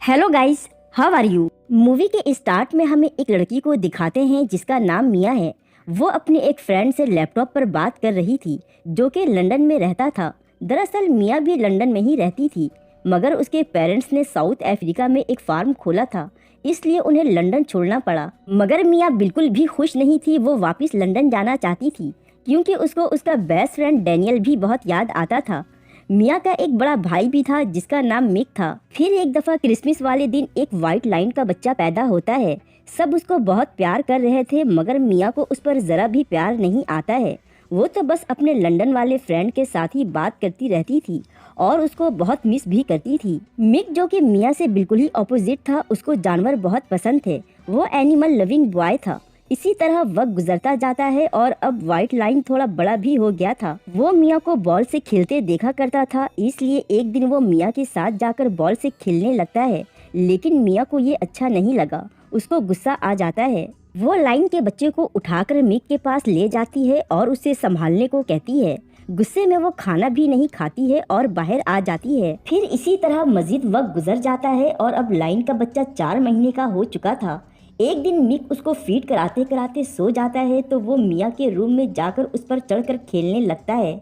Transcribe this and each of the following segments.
Hello guys, how are you. Movie के start में हमें एक लड़की को दिखाते हैं जिसका नाम मिया है। वो अपने एक फ्रेंड से लैपटॉप पर बात कर रही थी जो कि लंदन में रहता था। दरअसल मिया भी लंदन में ही रहती थी, मगर उसके पेरेंट्स ने साउथ अफ्रीका में एक फार्म खोला था, इसलिए उन्हें लंदन छोड़ना पड़ा। मगर मिया बिल्कुल भी खुश नहीं थी। वो वापस लंदन जाना चाहती थी क्योंकि उसको उसका बेस्ट फ्रेंड डैनियल भी बहुत याद आता था। मिया का एक बड़ा भाई भी था जिसका नाम मिक था। फिर एक दफा क्रिसमस वाले दिन एक व्हाइट लाइन का बच्चा पैदा होता है। सब उसको बहुत प्यार कर रहे थे, मगर मिया को उस पर जरा भी प्यार नहीं आता है। वो तो बस अपने लंदन वाले फ्रेंड के साथ ही बात करती रहती थी और उसको बहुत मिस भी करती थी। मिक, जो कि मिया से बिल्कुल ही ऑपोजिट था, उसको जानवर बहुत पसंद थे। वो एनिमल लविंग बॉय था। इसी तरह वक्त गुजरता जाता है और अब व्हाइट लाइन थोड़ा बड़ा भी हो गया था। वो मिया को बॉल से खेलते देखा करता था, इसलिए एक दिन वो मिया के साथ जाकर बॉल से खेलने लगता है। लेकिन मिया को ये अच्छा नहीं लगा, उसको गुस्सा आ जाता है। वो लाइन के बच्चे को उठाकर मिक के पास ले जाती है और उसे संभालने को कहती है। गुस्से में वो खाना भी नहीं खाती है और बाहर आ जाती है। फिर इसी तरह मजीद वक्त गुजर जाता है और अब लाइन का बच्चा 4 महीने का हो चुका था। एक दिन मिक उसको फीड कराते कराते सो जाता है तो वो मिया के रूम में जाकर उस पर चढ़कर खेलने लगता है।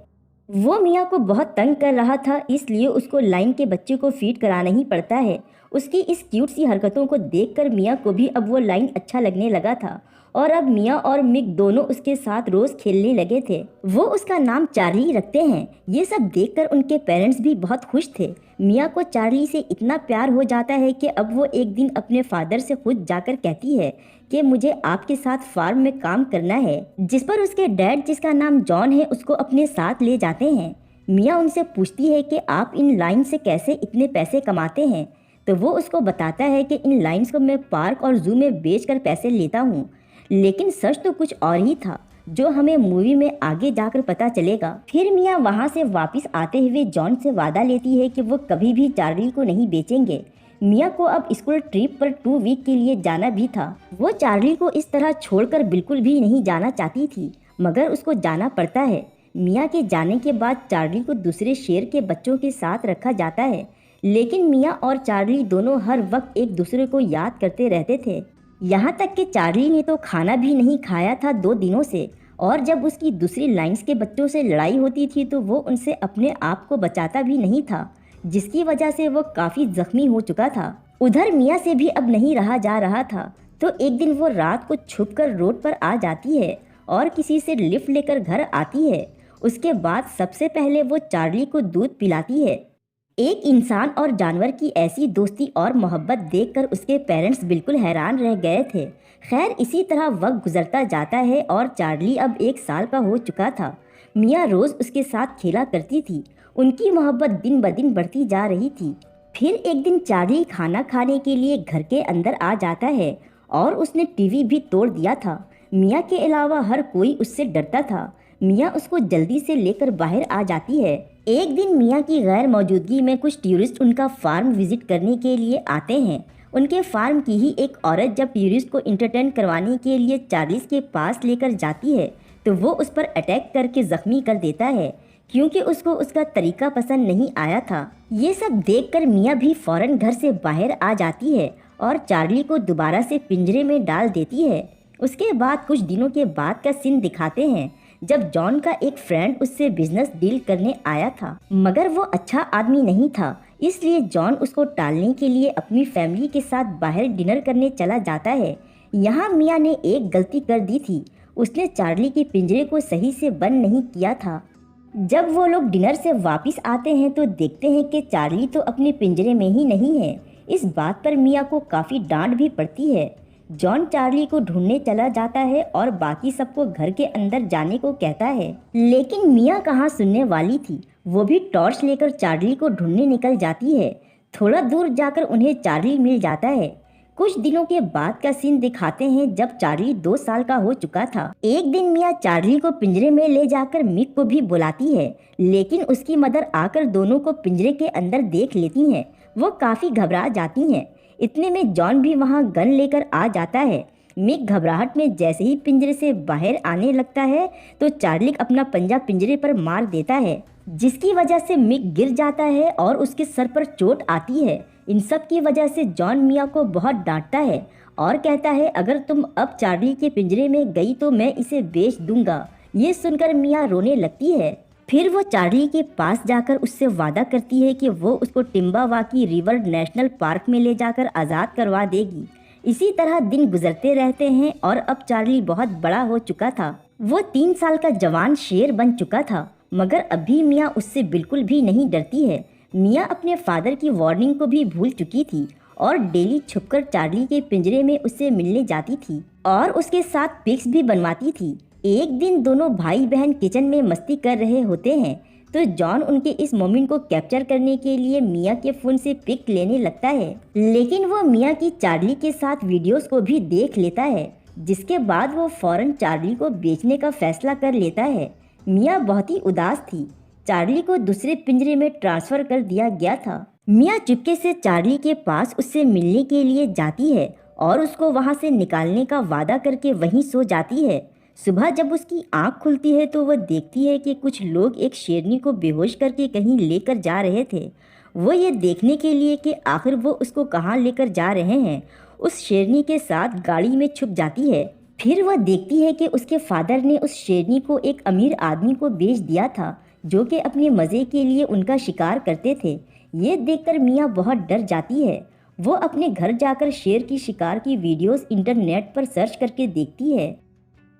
वो मिया को बहुत तंग कर रहा था, इसलिए उसको लाइन के बच्चे को फीड कराना ही पड़ता है। उसकी इस क्यूट सी हरकतों को देखकर मिया को भी अब वो लाइन अच्छा लगने लगा था और अब मिया और मिक दोनों उसके साथ रोज खेलने लगे थे। वो उसका नाम चार्ली रखते हैं। ये सब देखकर उनके पेरेंट्स भी बहुत खुश थे। मिया को चार्ली से इतना प्यार हो जाता है कि अब वो एक दिन अपने फादर से खुद जाकर कहती है कि मुझे आपके साथ फार्म में काम करना है, जिस पर उसके डैड, जिसका नाम जॉन है, उसको अपने साथ ले जाते हैं। मिया उनसे पूछती है कि आप इन लाइन से कैसे इतने पैसे कमाते हैं, तो वो उसको बताता है कि इन लाइन्स को मैं पार्क और जू में बेचकर पैसे लेता हूँ। लेकिन सच तो कुछ और ही था, जो हमें मूवी में आगे जाकर पता चलेगा। फिर मिया वहाँ से वापस आते हुए जॉन से वादा लेती है कि वो कभी भी चार्ली को नहीं बेचेंगे। मिया को अब स्कूल ट्रिप पर 2 वीक के लिए जाना भी था। वो चार्ली को इस तरह छोड़कर बिल्कुल भी नहीं जाना चाहती थी, मगर उसको जाना पड़ता है। मिया के जाने के बाद चार्ली को दूसरे शेर के बच्चों के साथ रखा जाता है, लेकिन मिया और चार्ली दोनों हर वक्त एक दूसरे को याद करते रहते थे। यहाँ तक कि चार्ली ने तो खाना भी नहीं खाया था 2 दिनों से, और जब उसकी दूसरी लाइन्स के बच्चों से लड़ाई होती थी तो वो उनसे अपने आप को बचाता भी नहीं था, जिसकी वजह से वो काफ़ी जख्मी हो चुका था। उधर मिया से भी अब नहीं रहा जा रहा था, तो एक दिन वो रात को छुपकर रोड पर आ जाती है और किसी से लिफ्ट लेकर घर आती है। उसके बाद सबसे पहले वो चार्ली को दूध पिलाती है। एक इंसान और जानवर की ऐसी दोस्ती और मोहब्बत देखकर उसके पेरेंट्स बिल्कुल हैरान रह गए थे। खैर, इसी तरह वक्त गुजरता जाता है और चार्ली अब 1 साल का हो चुका था। मिया रोज़ उसके साथ खेला करती थी। उनकी मोहब्बत दिन ब दिन बढ़ती जा रही थी। फिर एक दिन चार्ली खाना खाने के लिए घर के अंदर आ जाता है और उसने टीवी भी तोड़ दिया था। मिया के अलावा हर कोई उससे डरता था। मिया उसको जल्दी से लेकर बाहर आ जाती है। एक दिन मिया की गैर मौजूदगी में कुछ टूरिस्ट उनका फार्म विजिट करने के लिए आते हैं। उनके फार्म की ही एक औरत जब टूरिस्ट को इंटरटेन करवाने के लिए चार्लीस के पास लेकर जाती है तो वो उस पर अटैक करके जख्मी कर देता है, क्योंकि उसको उसका तरीका पसंद नहीं आया था। ये सब देखकर मिया भी फौरन घर से बाहर आ जाती है और चार्ली को दोबारा से पिंजरे में डाल देती है। उसके बाद कुछ दिनों के बाद का सीन दिखाते हैं जब जॉन का एक फ्रेंड उससे बिजनेस डील करने आया था, मगर वो अच्छा आदमी नहीं था, इसलिए जॉन उसको टालने के लिए अपनी फैमिली के साथ बाहर डिनर करने चला जाता है। यहाँ मिया ने एक गलती कर दी थी, उसने चार्ली के पिंजरे को सही से बंद नहीं किया था। जब वो लोग डिनर से वापस आते हैं तो देखते हैं कि चार्ली तो अपने पिंजरे में ही नहीं है। इस बात पर मिया को काफ़ी डांट भी पड़ती है। जॉन चार्ली को ढूंढने चला जाता है और बाकी सबको घर के अंदर जाने को कहता है, लेकिन मिया कहाँ सुनने वाली थी। वो भी टॉर्च लेकर चार्ली को ढूंढने निकल जाती है। थोड़ा दूर जाकर उन्हें चार्ली मिल जाता है। कुछ दिनों के बाद का सीन दिखाते हैं जब चार्ली 2 साल का हो चुका था। एक दिन मिया चार्ली को पिंजरे में ले जाकर मिक को भी बुलाती है, लेकिन उसकी मदर आकर दोनों को पिंजरे के अंदर देख लेती हैं। वो काफ़ी घबरा जाती हैं। इतने में जॉन भी वहां गन लेकर आ जाता है। मिक घबराहट में जैसे ही पिंजरे से बाहर आने लगता है तो चार्ली अपना पंजा पिंजरे पर मार देता है। जिसकी वजह से मिक गिर जाता है और उसके सर पर चोट आती है। इन सब की वजह से जॉन मिया को बहुत डांटता है और कहता है अगर तुम अब चार्ली के पिंजरे में गई तो मैं इसे बेच दूंगा। ये सुनकर मिया रोने लगती है। फिर वो चार्ली के पास जाकर उससे वादा करती है कि वो उसको टिम्बावाकी रिवर नेशनल पार्क में ले जाकर आज़ाद करवा देगी। इसी तरह दिन गुजरते रहते हैं और अब चार्ली बहुत बड़ा हो चुका था। वो 3 साल का जवान शेर बन चुका था, मगर अभी मिया उससे बिल्कुल भी नहीं डरती है। मिया अपने फादर की वार्निंग को भी भूल चुकी थी और डेली छुपकर चार्ली के पिंजरे में उससे मिलने जाती थी और उसके साथ पिक्स भी बनवाती थी। एक दिन दोनों भाई बहन किचन में मस्ती कर रहे होते हैं तो जॉन उनके इस मोमेंट को कैप्चर करने के लिए मिया के फ़ोन से पिक लेने लगता है, लेकिन वो मिया की चार्ली के साथ वीडियोस को भी देख लेता है, जिसके बाद वो फौरन चार्ली को बेचने का फैसला कर लेता है। मिया बहुत ही उदास थी। चार्ली को दूसरे पिंजरे में ट्रांसफ़र कर दिया गया था। मिया चुपके से चार्ली के पास उससे मिलने के लिए जाती है और उसको वहाँ से निकालने का वादा करके वहीं सो जाती है। सुबह जब उसकी आंख खुलती है तो वह देखती है कि कुछ लोग एक शेरनी को बेहोश करके कहीं लेकर जा रहे थे। वो ये देखने के लिए कि आखिर वो उसको कहाँ लेकर जा रहे हैं, उस शेरनी के साथ गाड़ी में छुप जाती है। फिर वह देखती है कि उसके फादर ने उस शेरनी को एक अमीर आदमी को बेच दिया था, जो कि अपने मज़े के लिए उनका शिकार करते थे। ये देखकर मिया बहुत डर जाती है। वो अपने घर जाकर शेर की शिकार की वीडियोस इंटरनेट पर सर्च करके देखती है।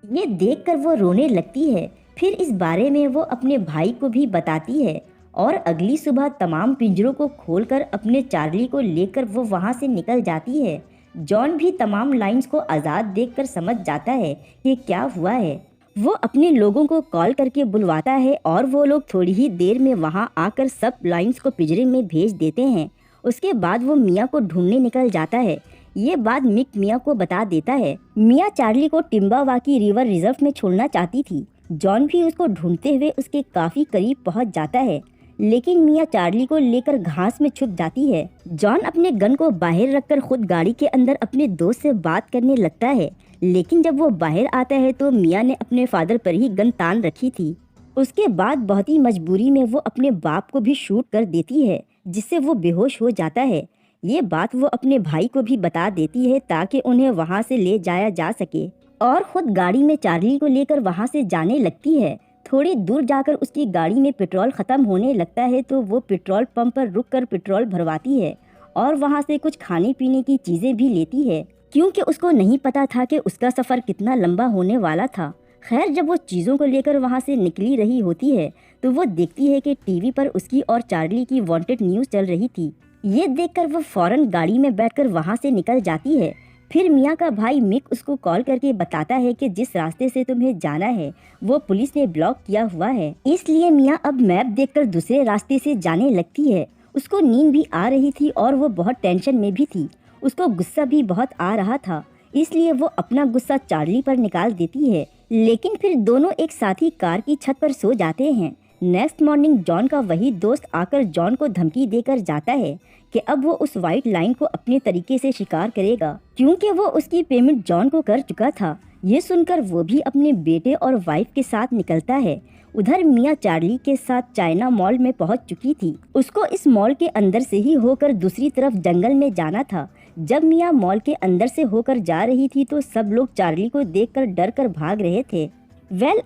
ये देखकर वो रोने लगती है। फिर इस बारे में वो अपने भाई को भी बताती है और अगली सुबह तमाम पिंजरों को खोलकर अपने चार्ली को लेकर वो वहाँ से निकल जाती है। जॉन भी तमाम लाइंस को आज़ाद देखकर समझ जाता है कि क्या हुआ है। वो अपने लोगों को कॉल करके बुलवाता है और वो लोग थोड़ी ही देर में वहाँ आकर सब लाइंस को पिंजरे में भेज देते हैं। उसके बाद वो मिया को ढूंढने निकल जाता है। ये बात मिक मिया को बता देता है। मिया चार्ली को टिम्बावाकी रिवर रिजर्व में छोड़ना चाहती थी। जॉन भी उसको ढूंढते हुए उसके काफ़ी करीब पहुंच जाता है, लेकिन मिया चार्ली को लेकर घास में छुप जाती है। जॉन अपने गन को बाहर रखकर खुद गाड़ी के अंदर अपने दोस्त से बात करने लगता है, लेकिन जब वो बाहर आता है तो मिया ने अपने फादर पर ही गन तान रखी थी। उसके बाद बहुत ही मजबूरी में वो अपने बाप को भी शूट कर देती है, जिससे वो बेहोश हो जाता है। ये बात वो अपने भाई को भी बता देती है ताकि उन्हें वहाँ से ले जाया जा सके और खुद गाड़ी में चार्ली को लेकर वहाँ से जाने लगती है। थोड़ी दूर जाकर उसकी गाड़ी में पेट्रोल ख़त्म होने लगता है तो वो पेट्रोल पंप पर रुककर पेट्रोल भरवाती है और वहाँ से कुछ खाने पीने की चीज़ें भी लेती है, क्योंकि उसको नहीं पता था कि उसका सफ़र कितना लंबा होने वाला था। खैर, जब वो चीज़ों को लेकर वहाँ से निकली रही होती है तो वो देखती है कि टीवी पर उसकी और चार्ली की वांटेड न्यूज़ चल रही थी। ये देखकर वो फौरन गाड़ी में बैठकर वहाँ से निकल जाती है। फिर मिया का भाई मिक उसको कॉल करके बताता है कि जिस रास्ते से तुम्हें जाना है वो पुलिस ने ब्लॉक किया हुआ है, इसलिए मिया अब मैप देखकर दूसरे रास्ते से जाने लगती है। उसको नींद भी आ रही थी और वो बहुत टेंशन में भी थी। उसको गुस्सा भी बहुत आ रहा था, इसलिए वो अपना गुस्सा चार्ली पर निकाल देती है। लेकिन फिर दोनों एक साथ ही कार की छत पर सो जाते हैं। नेक्स्ट मॉर्निंग जॉन का वही दोस्त आकर जॉन को धमकी देकर जाता है कि अब वो उस वाइट लाइन को अपने तरीके से शिकार करेगा, क्योंकि वो उसकी पेमेंट जॉन को कर चुका था। ये सुनकर वो भी अपने बेटे और वाइफ के साथ निकलता है। उधर मिया चार्ली के साथ चाइना मॉल में पहुंच चुकी थी। उसको इस मॉल के अंदर से ही होकर दूसरी तरफ जंगल में जाना था। जब मिया मॉल के अंदर से होकर जा रही थी तो सब लोग चार्ली को देखकर डर कर भाग रहे थे।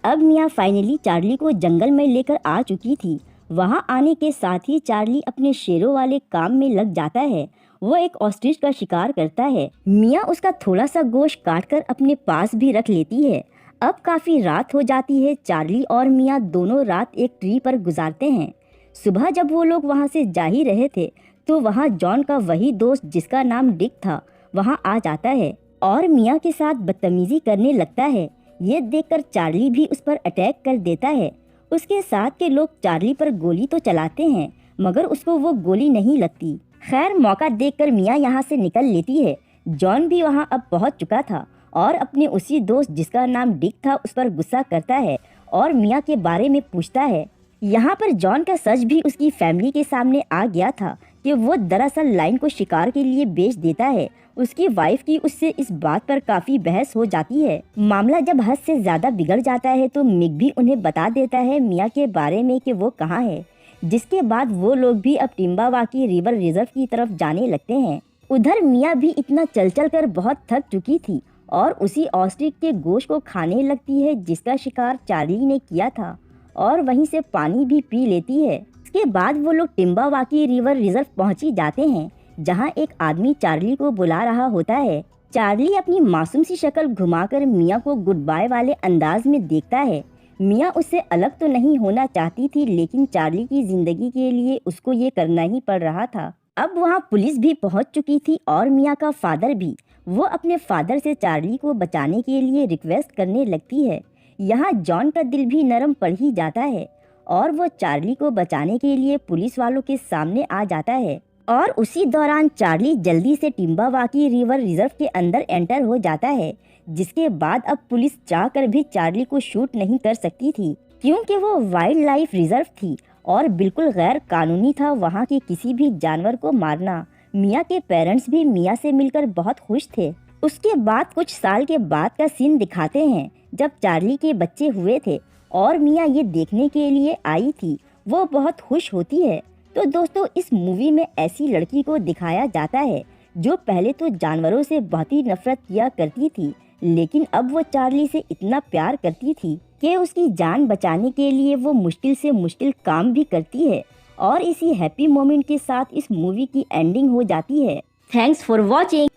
अब मिया फाइनली चार्ली को जंगल में लेकर आ चुकी थी। वहां आने के साथ ही चार्ली अपने शेरों वाले काम में लग जाता है। वो एक ऑस्ट्रिच का शिकार करता है। मिया उसका थोड़ा सा गोश्त काटकर अपने पास भी रख लेती है। अब काफ़ी रात हो जाती है। चार्ली और मिया दोनों रात एक ट्री पर गुजारते हैं। सुबह जब वो लोग वहाँ से जा ही रहे थे तो वहाँ जॉन का वही दोस्त जिसका नाम डिक था वहाँ आ जाता है और मिया के साथ बदतमीजी करने लगता है। ये देखकर चार्ली भी उस पर अटैक कर देता है। उसके साथ के लोग चार्ली पर गोली तो चलाते हैं, मगर उसको वो गोली नहीं लगती। खैर, मौका देखकर मिया यहाँ से निकल लेती है। जॉन भी वहाँ अब पहुँच चुका था और अपने उसी दोस्त जिसका नाम डिक था उस पर गुस्सा करता है और मिया के बारे में पूछता है। यहाँ पर जॉन का सच भी उसकी फैमिली के सामने आ गया था कि वो दरअसल लाइन को शिकार के लिए बेच देता है। उसकी वाइफ की उससे इस बात पर काफी बहस हो जाती है। मामला जब हद से ज्यादा बिगड़ जाता है तो मिक भी उन्हें बता देता है मिया के बारे में कि वो कहाँ है, जिसके बाद वो लोग भी अब टिम्बावाकी रिवर रिजर्व की तरफ जाने लगते हैं। उधर मिया भी इतना चल चल कर बहुत थक चुकी थी और उसी ऑस्ट्रिच के गोश्त को खाने लगती है जिसका शिकार चार्ली ने किया था, और वहीं से पानी भी पी लेती है। इसके बाद वो लोग टिम्बावाकी रिवर रिजर्व पहुंची जाते हैं, जहां एक आदमी चार्ली को बुला रहा होता है। चार्ली अपनी मासूम सी शक्ल घुमाकर मिया को गुड बाय वाले अंदाज में देखता है। मिया उससे अलग तो नहीं होना चाहती थी, लेकिन चार्ली की जिंदगी के लिए उसको ये करना ही पड़ रहा था। अब वहाँ पुलिस भी पहुँच चुकी थी और मिया का फादर भी। वो अपने फादर से चार्ली को बचाने के लिए रिक्वेस्ट करने लगती है। यहाँ जॉन का दिल भी नरम पड़ ही जाता है और वो चार्ली को बचाने के लिए पुलिस वालों के सामने आ जाता है। और उसी दौरान चार्ली जल्दी से टिम्बावाकी रिवर रिजर्व के अंदर एंटर हो जाता है, जिसके बाद अब पुलिस चाहकर भी चार्ली को शूट नहीं कर सकती थी, क्योंकि वो वाइल्ड लाइफ रिजर्व थी और बिल्कुल गैर कानूनी था वहाँ के किसी भी जानवर को मारना। मिया के पेरेंट्स भी मिया से मिलकर बहुत खुश थे। उसके बाद कुछ साल के बाद का सीन दिखाते हैं, जब चार्ली के बच्चे हुए थे और मिया ये देखने के लिए आई थी। वो बहुत खुश होती है। तो दोस्तों, इस मूवी में ऐसी लड़की को दिखाया जाता है जो पहले तो जानवरों से बहुत ही नफरत किया करती थी, लेकिन अब वो चार्ली से इतना प्यार करती थी कि उसकी जान बचाने के लिए वो मुश्किल से मुश्किल काम भी करती है। और इसी हैप्पी मोमेंट के साथ इस मूवी की एंडिंग हो जाती है। Thanks for watching.